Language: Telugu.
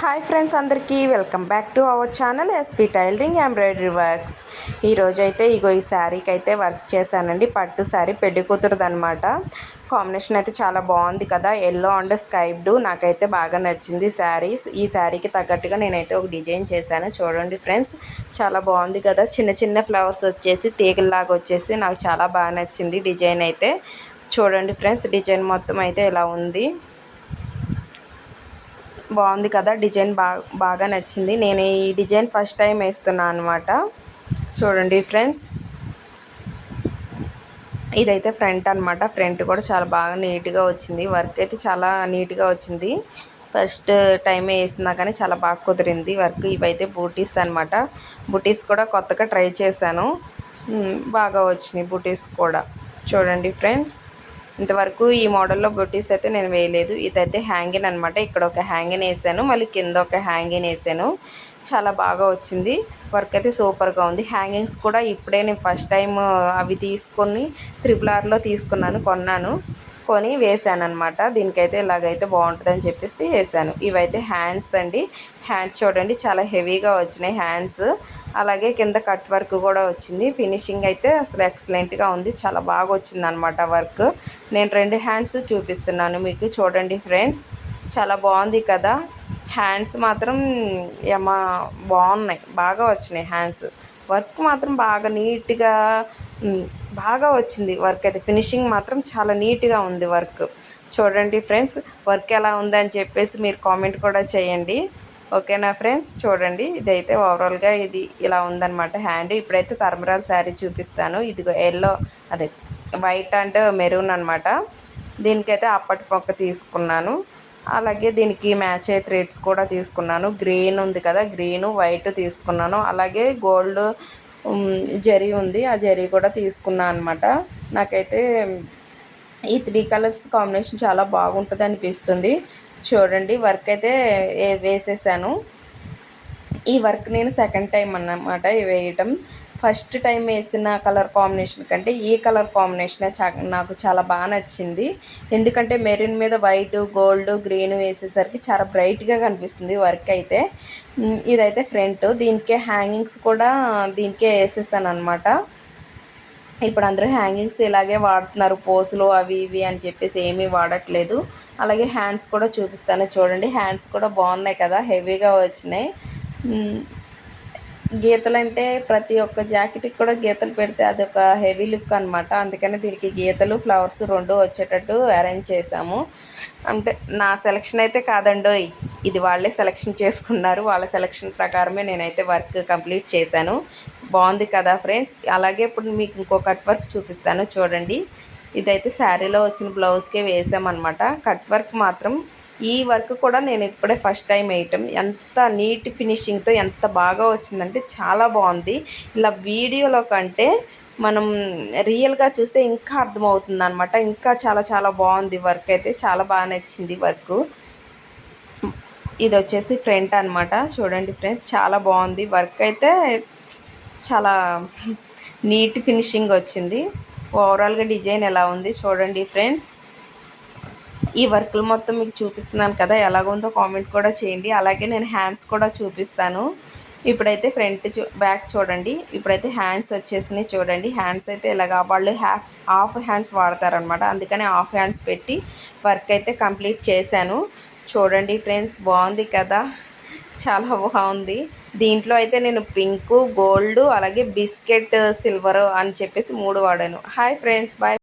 హాయ్ ఫ్రెండ్స్, అందరికీ welcome back to our channel SP tailoring embroidery works. ఈరోజు అయితే ఈ శారీకి అయితే వర్క్ చేశానండి. పట్టు శారీ పెళ్లి కూతురుదనమాట. కాంబినేషన్ అయితే చాలా బాగుంది కదా, ఎల్లో అండ్ స్కై బ్లూ. నాకైతే బాగా నచ్చింది శారీస్. ఈ శారీకి తగ్గట్టుగా నేనైతే ఒక డిజైన్ చేశాను. చూడండి ఫ్రెండ్స్, చాలా బాగుంది కదా. చిన్న చిన్న ఫ్లవర్స్ వచ్చేసి తీగల్లాగా వచ్చేసి నాకు చాలా బాగా నచ్చింది డిజైన్ అయితే. చూడండి ఫ్రెండ్స్, డిజైన్ మొత్తం అయితే ఇలా ఉంది. బాగుంది కదా, డిజైన్ బాగా నచ్చింది. నేను ఈ డిజైన్ ఫస్ట్ టైం వేస్తున్నాను అనమాట. చూడండి ఫ్రెండ్స్, ఇదైతే ఫ్రంట్ అనమాట. ఫ్రంట్ కూడా చాలా బాగా నీట్గా వచ్చింది. వర్క్ అయితే చాలా నీట్గా వచ్చింది. ఫస్ట్ టైం వేస్తున్నా కానీ చాలా బాగా కుదిరింది వర్క్. ఇవైతే బూటీస్ అనమాట. బూటీస్ కూడా కొత్తగా ట్రై చేశాను, బాగా వచ్చినాయి బూటీస్ కూడా. చూడండి ఫ్రెండ్స్, ఇంతవరకు ఈ మోడల్లో బొటీస్ అయితే నేను వేయలేదు. ఇదైతే హ్యాంగిన్ అనమాట. ఇక్కడ ఒక హ్యాంగిన్ వేసాను, మళ్ళీ కింద ఒక హ్యాంగిన్ వేసాను. చాలా బాగా వచ్చింది. వర్క్ అయితే సూపర్గా ఉంది. హ్యాంగింగ్స్ కూడా ఇప్పుడే నేను ఫస్ట్ టైం అవి తీసుకొని RRRలో కొని వేసాను అనమాట. దీనికైతే ఇలాగైతే బాగుంటుందని చెప్పేసి వేసాను. ఇవైతే హ్యాండ్స్ అండి. హ్యాండ్స్ చూడండి, చాలా హెవీగా వచ్చినాయి హ్యాండ్స్. అలాగే కింద కట్ వర్క్ కూడా వచ్చింది. ఫినిషింగ్ అయితే అసలు ఎక్సలెంట్గా ఉంది. చాలా బాగా వచ్చింది అనమాట వర్క్. నేను 2 హ్యాండ్స్ చూపిస్తున్నాను మీకు. చూడండి ఫ్రెండ్స్, చాలా బాగుంది కదా. హ్యాండ్స్ మాత్రం బాగున్నాయి, బాగా వచ్చినాయి హ్యాండ్స్. వర్క్ మాత్రం బాగా నీట్గా బాగా వచ్చింది. వర్క్ అయితే ఫినిషింగ్ మాత్రం చాలా నీట్గా ఉంది వర్క్. చూడండి ఫ్రెండ్స్, వర్క్ ఎలా ఉందని చెప్పేసి మీరు కామెంట్ కూడా చేయండి. ఓకేనా ఫ్రెండ్స్. చూడండి, ఇదైతే ఓవరాల్గా ఇది ఇలా ఉందన్నమాట హ్యాండ్. ఇప్పుడైతే తర్మరాల్ శారీ చూపిస్తాను. ఇదిగో ఎల్లో, అదే వైట్ అండ్ మెరూన్ అనమాట. దీనికైతే అప్పటి పొక్క తీసుకున్నాను. అలాగే దీనికి మ్యాచ్ అయ్యే థ్రెడ్స్ కూడా తీసుకున్నాను. గ్రీన్ ఉంది కదా, గ్రీను వైట్ తీసుకున్నాను. అలాగే గోల్డ్ జరీ ఉంది, ఆ జరీ కూడా తీసుకున్నాను అనమాట. నాకైతే ఈ 3 కలర్స్ కాంబినేషన్ చాలా బాగుంటుంది అనిపిస్తుంది. చూడండి, వర్క్ అయితే వేసేసాను. ఈ వర్క్ నేను సెకండ్ టైం అన్నమాట వేయటం. ఫస్ట్ టైం వేసిన కలర్ కాంబినేషన్ కంటే ఈ కలర్ కాంబినేషన్ నాకు చాలా బాగా నచ్చింది. ఎందుకంటే మెరూన్ మీద వైట్, గోల్డ్, గ్రీన్ వేసేసరికి చాలా బ్రైట్గా కనిపిస్తుంది వర్క్ అయితే. ఇదైతే ఫ్రంట్. దీనికే హ్యాంగింగ్స్ కూడా దీనికే వేసేసాను అనమాట. ఇప్పుడు అందరూ హ్యాంగింగ్స్ ఇలాగే వాడుతున్నారు, పోసులు అవి ఇవి అని చెప్పేసి ఏమీ వాడట్లేదు. అలాగే హ్యాండ్స్ కూడా చూపిస్తాను. చూడండి, హ్యాండ్స్ కూడా బాగున్నాయి కదా, హెవీగా వచ్చినాయి. గీతలు అంటే ప్రతి ఒక్క జాకెట్కి కూడా గీతలు పెడితే అదొక హెవీ లుక్ అనమాట. అందుకని దీనికి గీతలు, ఫ్లవర్స్ 2 వచ్చేటట్టు అరేంజ్ చేశాము. అంటే నా సెలెక్షన్ అయితే కాదండోయ్, ఇది వాళ్ళే సెలెక్షన్ చేసుకున్నారు. వాళ్ళ సెలెక్షన్ ప్రకారమే నేనైతే వర్క్ కంప్లీట్ చేశాను. బాగుంది కదా ఫ్రెండ్స్. అలాగే ఇప్పుడు మీకు ఇంకో కట్ వర్క్ చూపిస్తాను. చూడండి, ఇదైతే శారీలో వచ్చిన బ్లౌజ్కే వేసామన్నమాట. కట్ వర్క్ మాత్రం ఈ వర్క్ కూడా నేను ఇప్పుడే ఫస్ట్ టైం వేయటం. ఎంత నీట్ ఫినిషింగ్తో ఎంత బాగా వచ్చిందంటే చాలా బాగుంది. ఇలా వీడియోలో కంటే మనం రియల్గా చూస్తే ఇంకా అర్థమవుతుంది అనమాట. ఇంకా చాలా చాలా బాగుంది వర్క్ అయితే. చాలా బాగా నచ్చింది వర్క్. ఇది వచ్చేసి ఫ్రంట్ అనమాట. చూడండి ఫ్రెండ్స్, చాలా బాగుంది వర్క్ అయితే. చాలా నీట్ ఫినిషింగ్ వచ్చింది. ఓవరాల్గా డిజైన్ ఎలా ఉంది చూడండి ఫ్రెండ్స్. ఈ వర్క్లు మొత్తం మీకు చూపిస్తున్నాను కదా, ఎలాగుందో కామెంట్ కూడా చేయండి. అలాగే నేను హ్యాండ్స్ కూడా చూపిస్తాను. ఇప్పుడైతే ఫ్రంట్ బ్యాక్ చూడండి. ఇప్పుడైతే హ్యాండ్స్ వచ్చేసినాయి. చూడండి, హ్యాండ్స్ అయితే ఇలాగా వాళ్ళు హాఫ్ హ్యాండ్స్ వాడతారనమాట. అందుకని హాఫ్ హ్యాండ్స్ పెట్టి వర్క్ అయితే కంప్లీట్ చేశాను. చూడండి ఫ్రెండ్స్, బాగుంది కదా, చాలా బాగుంది. దీంట్లో అయితే నేను పింక్, గోల్డ్, అలాగే బిస్కెట్, సిల్వర్ అని చెప్పేసి 3 వాడాను. Hi friends, bye.